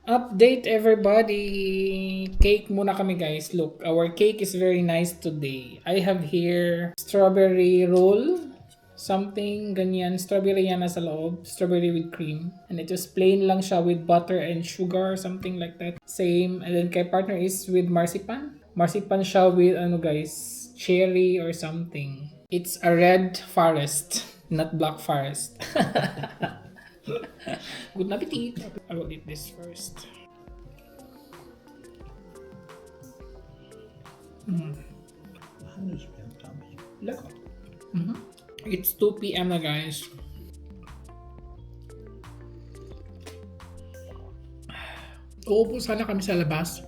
Update everybody! Cake muna kami guys. Look, our cake is very nice today. I have here strawberry roll. Something ganyan. Strawberry yan nasa loob. Strawberry with cream. And it was plain lang siya with butter and sugar. Something like that. Same. And then kay partner is with marzipan. Marzipan siya with ano guys. Cherry or something. It's a red forest. Not black forest. Good appetit. I will eat this first. Lekker. It's 2 p.m. na guys. Uupo sana kami sa labas.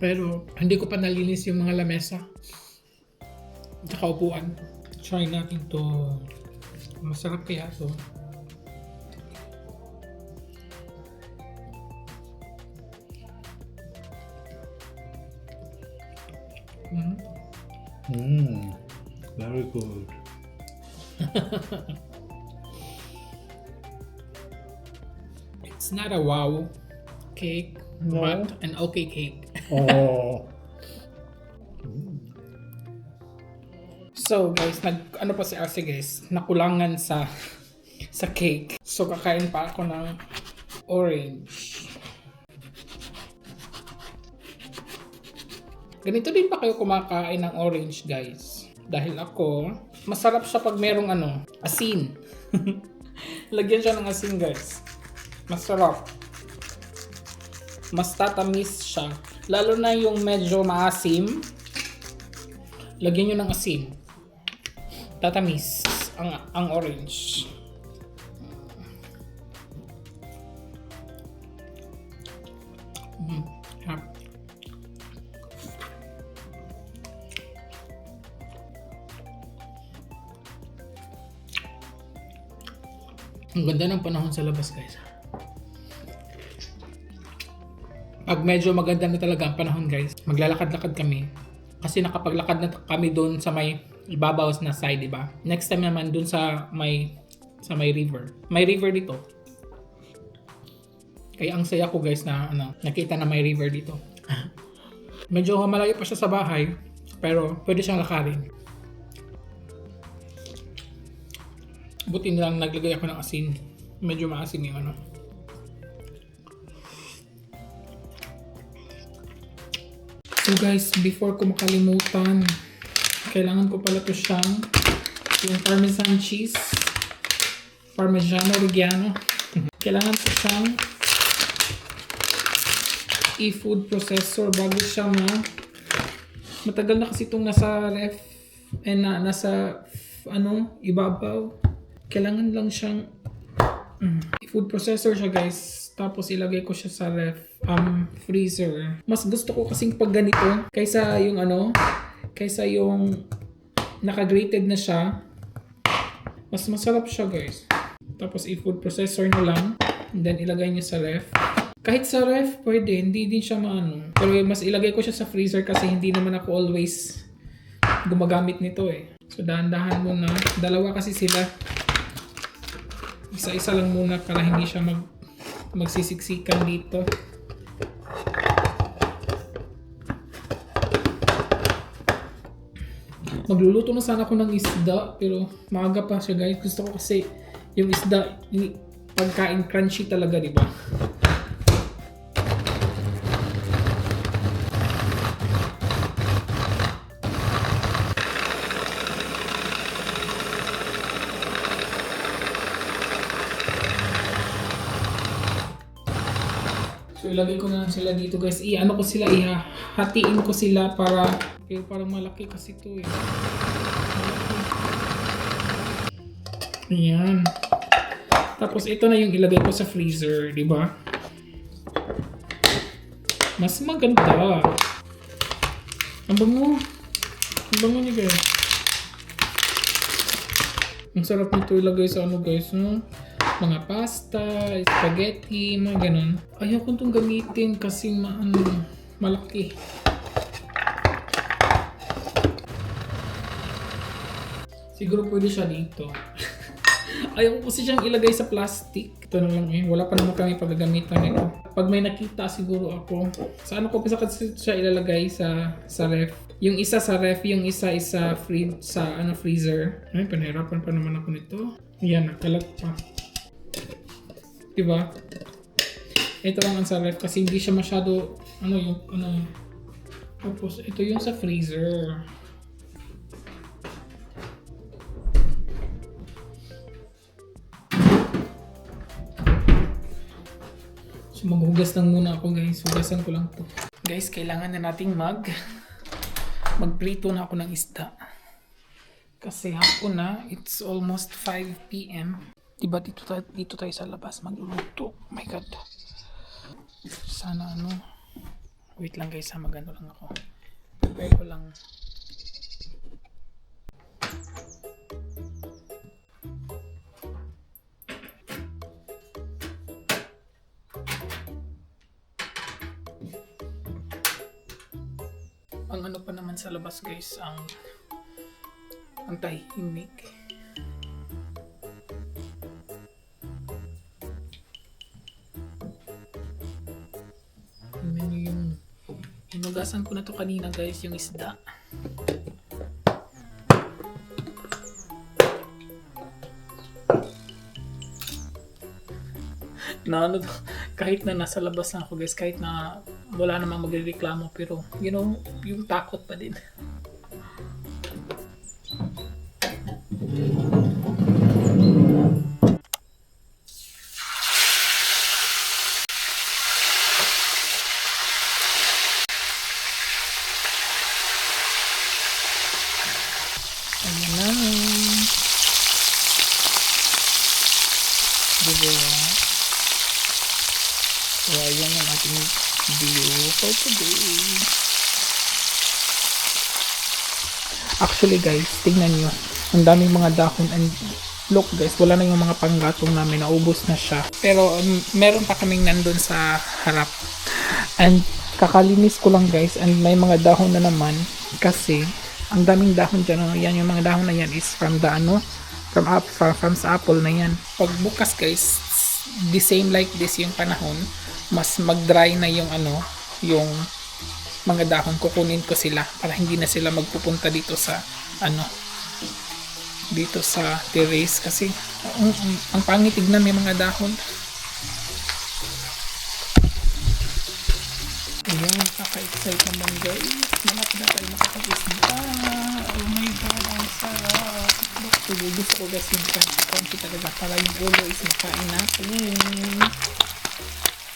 Pero hindi ko pa nalinis yung mga lamesa. Tsaka upuan. Try natin to. Masarap kaya to. Very good. It's not a wow cake, No. but an okay cake. Oh. So guys, ano pa si Arce guys, nakulangan sa cake. So kakain pa ako ng orange. Ganito din ba kayo kumakain ng orange guys? Dahil ako, masarap siya pag merong asin. Lagyan siya ng asin guys. Masarap. Mas tatamis siya. Lalo na yung medyo maasim. Lagyan nyo ng asin. Tatamis ang orange. Sarap. Ang ganda ng panahon sa labas guys. Pag medyo maganda na talaga ang panahon guys, maglalakad-lakad kami. Kasi nakapaglakad na kami doon sa may ibabaw na side, di ba? Next time naman doon sa may river. May river dito. Kaya ang saya ko guys na nakita na may river dito. Medyo malayo pa siya sa bahay, pero pwede siyang lakarin. Buti nilang naglagay ako ng asin. Medyo maasin yung So guys, before ko makalimutan, kailangan ko pala to siyang yung parmesan cheese. Parmigiano Reggiano. Kailangan ko siyang i-food processor bago siya matagal na kasi itong nasa ref and nasa ibabaw. Kailangan lang siyang i-food processor siya guys. Tapos ilagay ko siya sa freezer. Mas gusto ko kasing pag ganito kaysa yung naka-grated na siya. Mas masarap siya guys. Tapos i-food processor nyo lang. And then ilagay nyo sa ref. Kahit sa ref pwede, hindi din siya Pero mas ilagay ko siya sa freezer kasi hindi naman ako always gumagamit nito eh. So dahan-dahan muna. Dalawa kasi sila. Isa-isa lang muna para hindi siya magsisiksikan dito. Magluluto na sana ako ng isda pero maaga pa siya guys. Gusto ko kasi yung isda, pagkain crunchy talaga, di ba? So ilagay ko na lang sila dito guys. Ihahatiin ko sila para parang malaki kasi ito eh. Ayan. Tapos ito na yung ilagay ko sa freezer, di ba? Mas maganda. Ang bango. Ang bango niya guys. Ang sarap nito ilagay sa guys, mga pasta, spaghetti, mga ganun. Ayaw ko itong gamitin kasi malaki. Siguro pwede siya dito. Ayaw ko kasi siyang ilagay sa plastic. Ito na lang eh. Wala pa naman kami paggagamitan nito. Pag may nakita siguro ako, sa ano ko pa kasi siya ilalagay sa ref. Yung isa sa ref, yung isa sa freezer. Ay, panahirapan pa naman ako nito. Yan, nakalat pa. Diba? Ito lang ang sa ref kasi hindi siya masyado, tapos ito yung sa freezer. So maghugas lang muna ako guys. Hugasan ko lang to. Guys, kailangan na nating magprito na ako ng isda. Kasi hapon na, it's almost 5 p.m. Diba dito tayo sa labas magluluto. Oh my god. Sana wait lang guys, magano lang ako. Prepare ko lang. Ang ano pa naman sa labas guys, ang tahimik. Tingnan nyo yung hinugasan ko na to kanina guys, yung isda. Kahit na nasa labas na ako guys, kahit na wala namang magreklamo, pero yung takot pa din. Ayan na. Diba? So, ayan ang ating video for today. Actually guys, tingnan nyo. Ang daming mga dahon and look guys, wala na yung mga panggatong namin. Naubos na siya. Pero meron pa kaming nandun sa harap. And kakalinis ko lang guys and may mga dahon na naman kasi ang daming dahon dyan. Yan, yung mga dahon na yan is from sa apple na yan. Pag bukas guys, the same like this yung panahon, mas mag-dry na yung yung mga dahon. Kukunin ko sila para hindi na sila magpupunta dito sa dito sa terrace kasi ang pangit tignan, may mga dahon. Ayan, nakaka-excite naman guys. Malapit na tayo makakapag-isda. Oh my god, ang sarap. Gusto ko guys yung crunchy talaga para yung ulo is makain natin.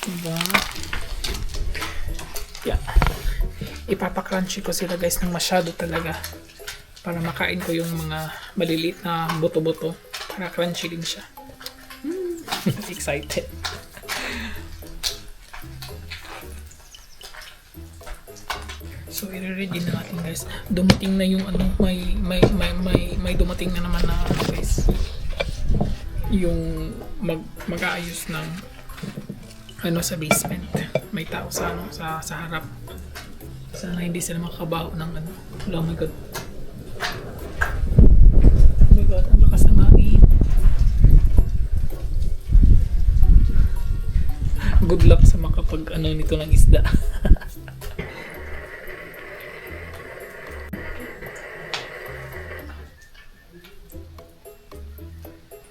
Diba? Yeah. Ipapakrunchy ko sila guys ng masyado talaga para makain ko yung mga maliliit na buto-buto para crunchy din siya. Excited. So i-ready na natin guys. Dumating na yung may dumating na naman na guys. Yung mag-aayos ng sa basement. May tao sa harap. Sana hindi sila makabaho ng Oh my god. Oh my god, ang lakas ng hangin. Good luck sa makapag nito ng isda.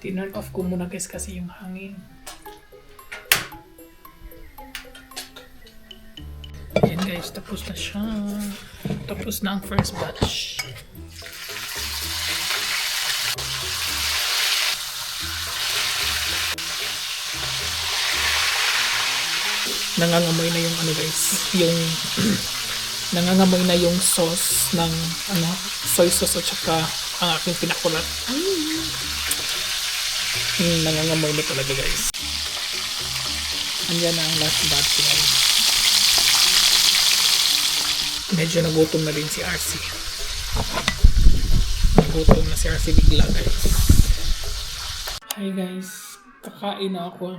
Tinurn off ko muna guys kasi yung hangin. Ayan guys, tapos na siya. Tapos na ang first batch. Nangangamoy na yung guys, yung nangangamoy na yung sauce ng soy sauce at saka ang aking pinakulat. Nangangamoy na talaga guys. Andyan na ang last batch guys. Medyo nagutom na rin si RC. Nagutom na si RC bigla guys. Hi guys, kakain na ako.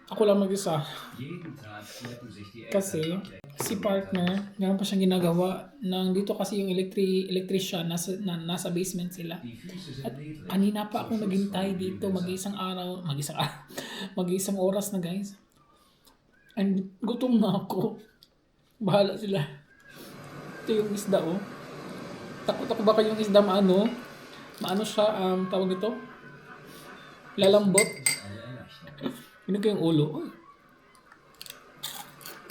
Ako lang mag-isa. Jeden Tag schleppen sich die Kasi Eltern si partner, meron pa siyang ginagawa. Dito kasi yung electrician, nasa basement sila. Die Füße At sind ledrig. kanina pa ako naghintay dito, mag-isang oras na guys. And gutom na ako. Bahala sila. Ito yung isda oh. Takot ako baka yung isda maano siya, tawag ito? Lalambot. Yun ko yung ulo.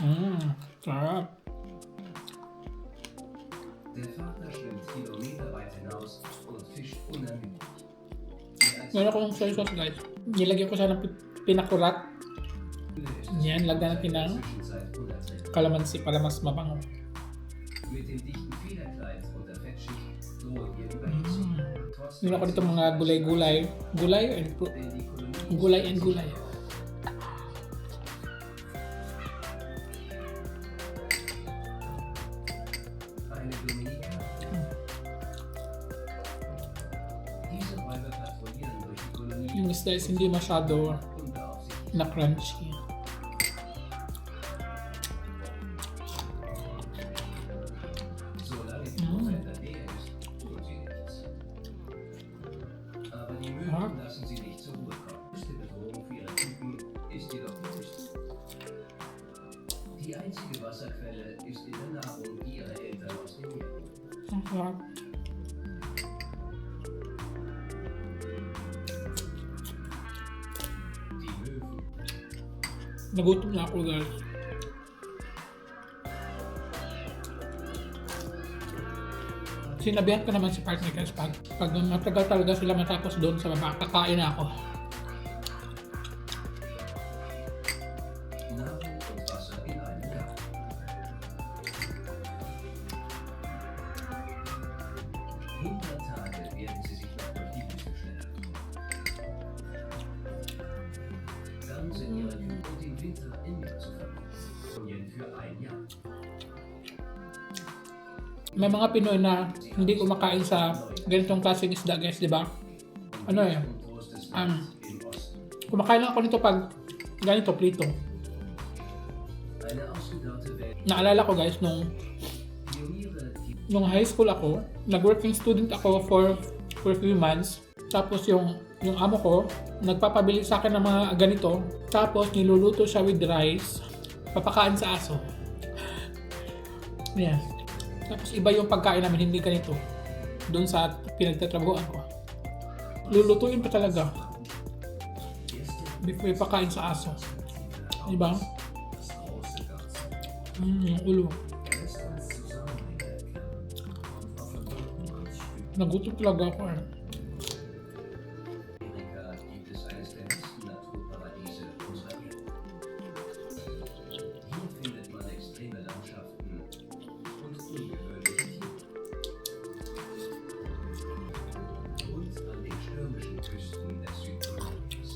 Uy. Sarap. Der Vater schwimmt kilometerweit hinaus und fischt unermüdlich. Meron akong soy sauce guys. Nilagyan ko siya ng pinakurat. Yan, lagyan natin ng Zwischenzeit unerträglich. kalamansi para mas mabango. Mit dem dichten Federkleid und der Fettschicht drohen ihr Überhitzung. Trotzdem Meron ako dito mga gulay-gulay. denn die Kolonie Gulay and gulay. eine Dominikanerin. Diese Räuber patrouillieren durch die Kolonie Yung isda is hindi masyado unbeaufsichtigt. na crunchy. Solange die Mutter in der Nähe ist, tun sie nichts. Aber die Möwen lassen sie nicht zur Ruhe kommen. Die Bedrohung für ihre Typen ist jedoch die Küste. Die einzige Wasserquelle ist in der Nahrung, die ihre Eltern aus dem Meer holen. Ang sarap. Die Möwen Nagutom na ako guys. Sinabihan ko naman si partner guys, pag matagal talaga sila matapos doon sa baba, kakain na ako. Nahrung und Wasser in einem Garten. Hinter Tage werden sie sich noch durch die Wüste schleppen. Dann sind ihre Jungen und den Winter im Meer zu verbringen. Für ein Jahr. May mga Pinoy na hindi kumakain sa ganitong klaseng isda guys, di ba? Ano eh, Und Trost des Landes im Osten. kumakain lang ako nito pag ganito, prito. Eine ausgedörrte Welt. Naalala ko guys, Pioniere, die nung high school ako, nag-working student ako for 3 months. Tapos yung amo ko, nagpapabili sa akin ng mga ganito. Tapos niluluto siya with rice, papakain sa aso. Yes. Tapos iba yung pagkain namin, hindi ganito. Doon sa pinagtatrabahoan ko. Lulutuin pa talaga. Before ipakain sa aso. Diba? Yung ulo. Nagutom talaga ako eh. Amerika gibt es eines der besten Naturparadiese unserer Erde. Hier findet man extreme Landschaften und ungewöhnliche Tiere. Und an den stürmischen Küsten des Südpolars.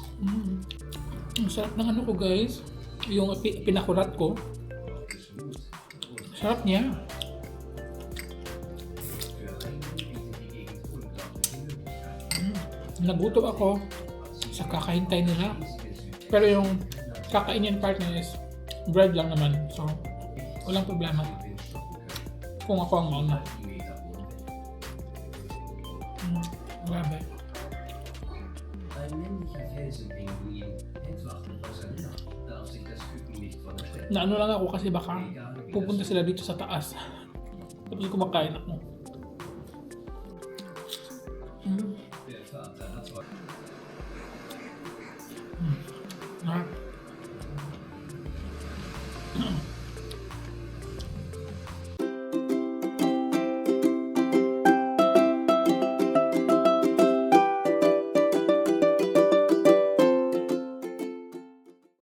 Ang sarap ng ano ko guys. Yung pinakurat ko. Braucht es Mut und Sarap niya. für einen bietet die Gegend unglaubliche Möglichkeiten. Nagutom ako sa kakahintay nila. Pero yung kakainin partner is bread lang naman. So, walang problema. Kung ako ang mauna. Grabe. Ein männlicher Felsenpinguin hält Wacht über seine Nacht, darf sich das Küken nicht von der Stelle. Naano lang ako kasi baka pupunta sila dito sa taas. Tapos kumakain ako.